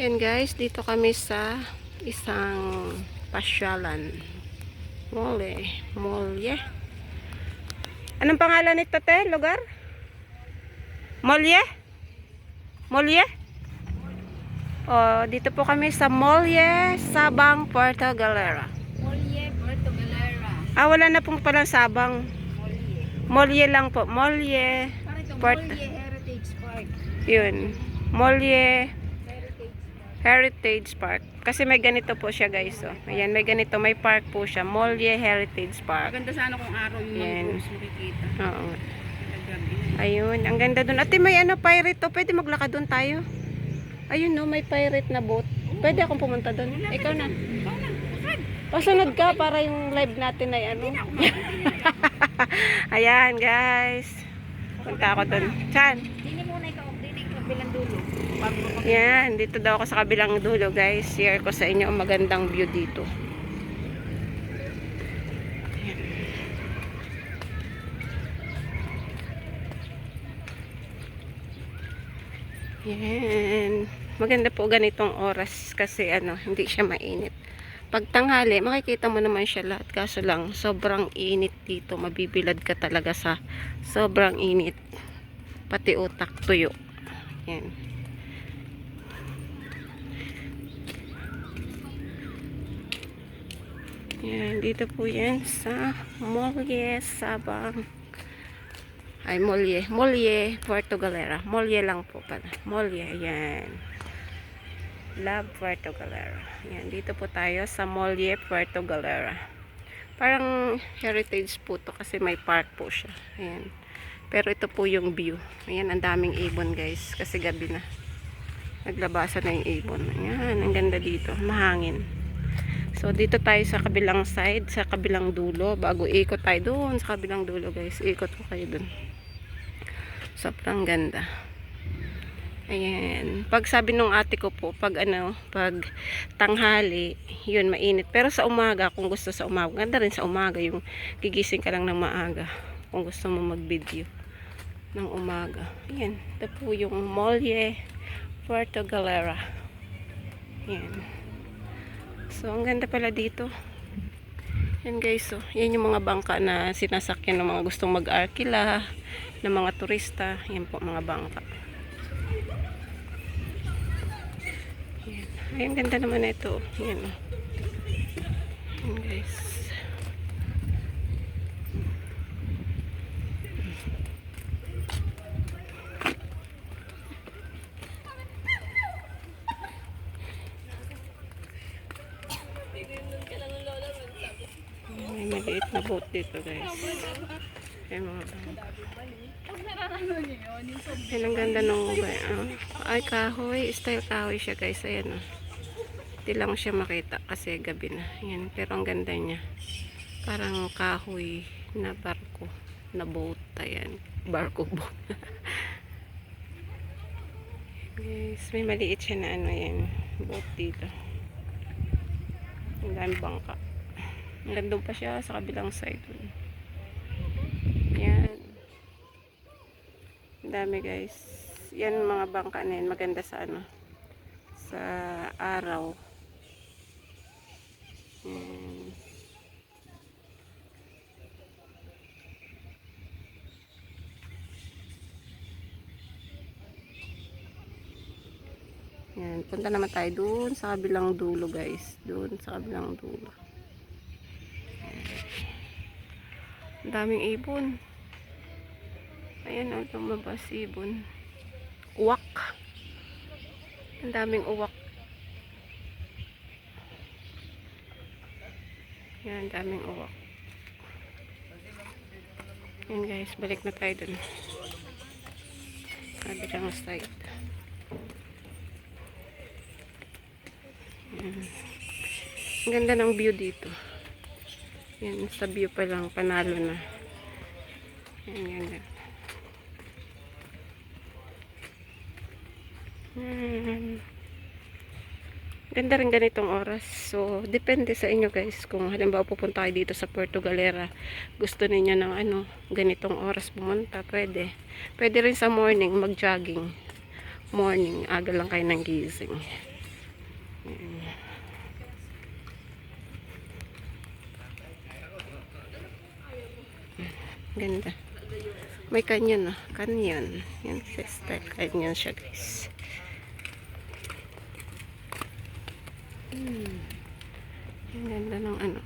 Yan guys, dito kami sa isang pasyalan. Molye. Anong pangalan nito, te? Lugar? Molye? Molye? Oh, dito po kami sa Molye, Sabang, Puerto Galera. Molye, Puerto Galera. Ah, wala na pong palang Sabang. Molye. Molye lang po. Molye. Parang Puerto. Molye Heritage Park. Yun. Molye Heritage Park. Heritage Park. Kasi may ganito po siya guys. Oh. Ayan, may ganito. May park po siya. Molye Heritage Park. Maganda sana kung araw yung mga Yan. groups makikita. Oo. Gabi. Ayun, ang ganda dun. Ate, may ano, pirate to. Pwede maglakad dun tayo. Ayun no, may pirate na boat. Pwede akong pumunta dun. Ikaw na. Ikaw na, bakit? Pasunod ka para yung live natin ay ano. Hindi na ako makikita. Ayan guys. Punta ako dun. Saan? Dini muna ikaw, dini kabilang dulo. Bago mo mag- Yan, dito daw ako sa kabilang dulo guys. Share ko sa inyo ang magandang view dito. Yan. Maganda po ganitong oras kasi ano, hindi siya mainit. Pag tanghali, makikita mo naman siya lahat. Kaso lang, sobrang init dito. Mabibilad ka talaga sa sobrang init. Pati utak tuyo. Yan. Yan, dito po yan sa Molye, Sabang. Ay, Molye, Puerto Galera. Molye lang po pala. Molye, yan. Love, Puerto Galera. Yan, dito po tayo sa Molye, Puerto Galera. Parang heritage po to kasi may park po siya. Ayan. Pero ito po yung view. Ayan, ang daming ibon guys. Kasi gabi na. Naglabasan na yung ibon. Ayan, ang ganda dito. Mahangin. So, dito tayo sa kabilang side, sa kabilang dulo. Bago ikot tayo doon sa kabilang dulo guys. Ikot ko kayo doon. Sobrang ganda. Ayan. Pag sabi nung ate ko po, pag tanghali, yun mainit. Pero sa umaga, kung gusto sa umaga, ganda rin sa umaga yung gigising ka lang ng maaga. Kung gusto mo mag-video ng umaga. Ayan. Ito po yung Molye, Puerto Galera. Ayan. So, ang ganda pala dito. Yan guys, so, yan yung mga bangka na sinasakyan ng mga gustong mag-arkila, ng mga turista. Yan po mga bangka. Yan. Ay, ang ganda naman na ito. Yan. Yan guys. May maliit na boat dito guys. Ayan mga bangka. Ayan ang ganda nung ay kahoy. Style kahoy siya guys. Ayan o. Hindi lang siya makita kasi gabi na. Ayan. Pero ang ganda niya. Parang kahoy na barko. Na boat. Ayan. Barko boat. Guys. May maliit siya na ano yan. Boat dito. Ang dami bangka. Ang ganda pa siya sa kabilang side. Yan. Ang dami guys. Yan mga bangka na yan. Maganda sa ano. Sa araw. Yan. Yan. Punta naman tayo dun sa kabilang dulo guys. Dun sa kabilang dulo. Ang daming ibon. Ayan o, lumabas ibon. Uwak. Ang daming uwak. Yan, ang daming uwak. Yan guys, balik na tayo dun. Kabilang side. Yan. Ang ganda ng view dito. Yan, sa view pa lang, panalo na. Yan, ganda. Ganda rin ganitong oras. So, depende sa inyo guys. Kung halimbawa pupunta kayo dito sa Puerto Galera, gusto niyo ng ganitong oras pumunta, pwede. Pwede rin sa morning, mag-jogging. Morning, aga lang kayo ng gising. Ayan. Ganda. May canyon, ah. Canyon. Yan, style. Canyon siya, guys. Ang ganda ng ano.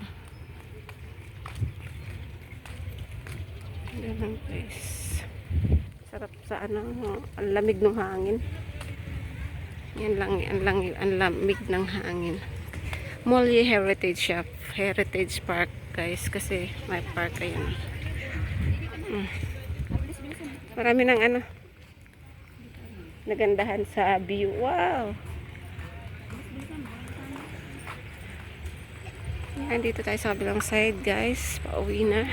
Ang ganda ng place. Sarap sa ano, ang lamig ng hangin. Yan lang, ang lamig ng hangin. Molye Heritage Park, guys, kasi may park ayun. Marami ng ano, nagandahan sa view. Wow! Yan, dito tayo sa kabilang side, guys. Pauwi na.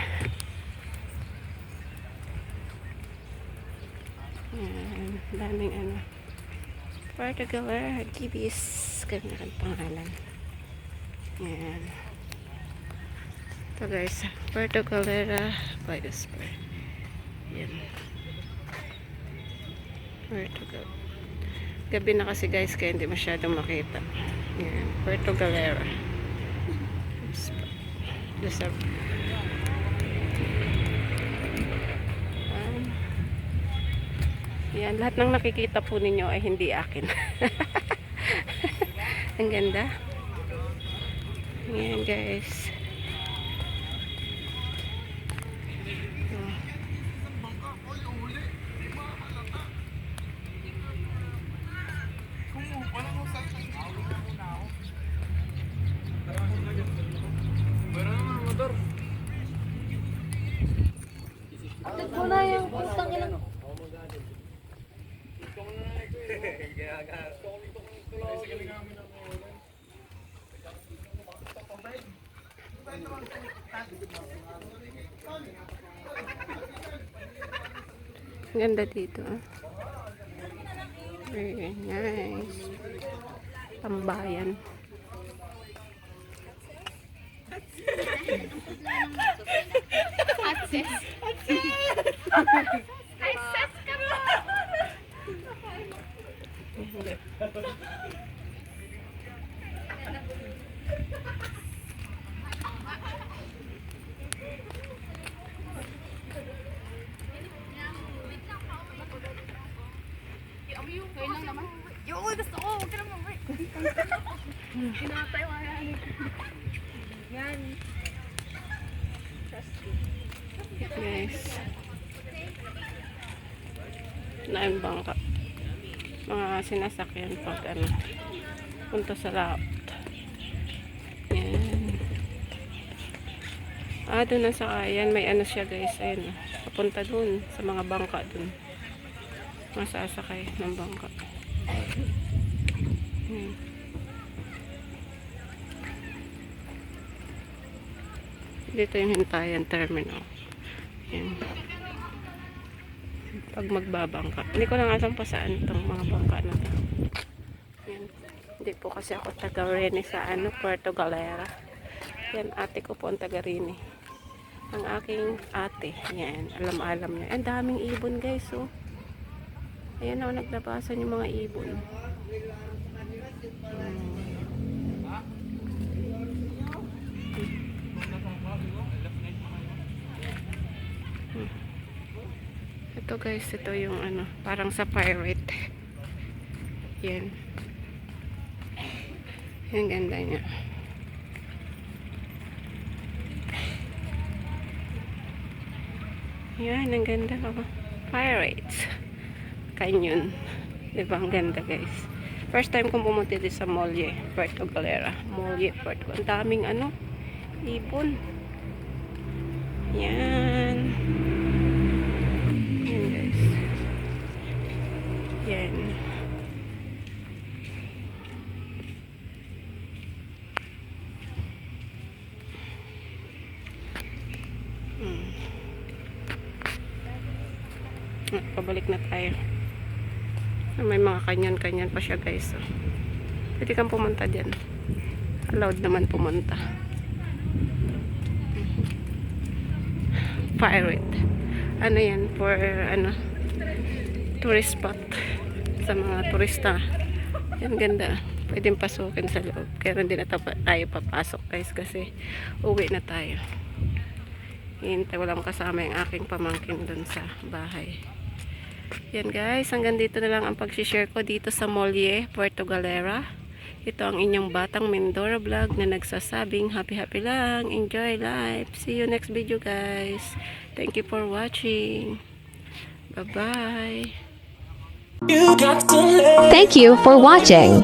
Yan, daming ano. Puerto Galera, Gibis. Ganda ang pangalan. Yan. Ito, guys. Puerto Galera Biosphere. Yan. Puerto Galera. Gabi na kasi, guys, kaya hindi masyadong makita. Yan. Puerto Galera. Yan, lahat ng nakikita po ninyo ay hindi akin. Ang ganda. Yan, guys. Wala yung putang ilang. Ganda dito. Very nice. Tambayan. Access. Access ka mo. Ngayon lang naman. Yo, gusto ko. Huwag ka naman. Kinatay mo yan. Yan. Guys. Nain bangka. Mga sinasakyan pag ano, punta sa laot. Yan. Doon na sa ayan. May ano siya, guys. Ayun. Papunta dun sa mga bangka dun. Masasakay ng bangka. Dito yung hintayan terminal. Yan. Pag magbabangka. Hindi ko lang alam pa saan itong mga bangka na to. Yan. Hindi po kasi ako taga Rene sa ano, Puerto Galera. Yan, ate ko po ang taga Rene. Ang aking ate. Yan, alam-alam niya. Ang daming ibon, guys, oh. Ayan na, naglabasan yung mga ibon. Ito, guys, ito yung ano, parang sa pirate. Yan. Ang ganda niya. Yan, ang ganda, oh. Pirates Canyon. Diba, ang ganda, guys. First time kong pumunta dito sa Molye, Puerto Galera. Molye, Puerto Galera. Ang daming ano, ibon. Yan. Yan, guys. Yan. Pabalik na tayo. May mga kanyan-kanyan pa siya, guys. So, pwede kang pumunta dyan. Allowed naman pumunta. Pirate. Ano yan? For ano? Tourist spot. Sa mga turista. Yan, ganda. pwedeng pasukin sa loob. Kaya hindi na tayo papasok guys kasi uwi na tayo. Hintay, walang kasama yung aking pamangkin dun sa bahay. Yan guys, hanggang dito na lang ang pag-share ko dito sa Molye, Puerto Galera. Ito ang inyong batang Mindoro vlog na nagsasabing happy lang, enjoy life. See you next video guys. Thank you for watching. Bye-bye. Thank you for watching.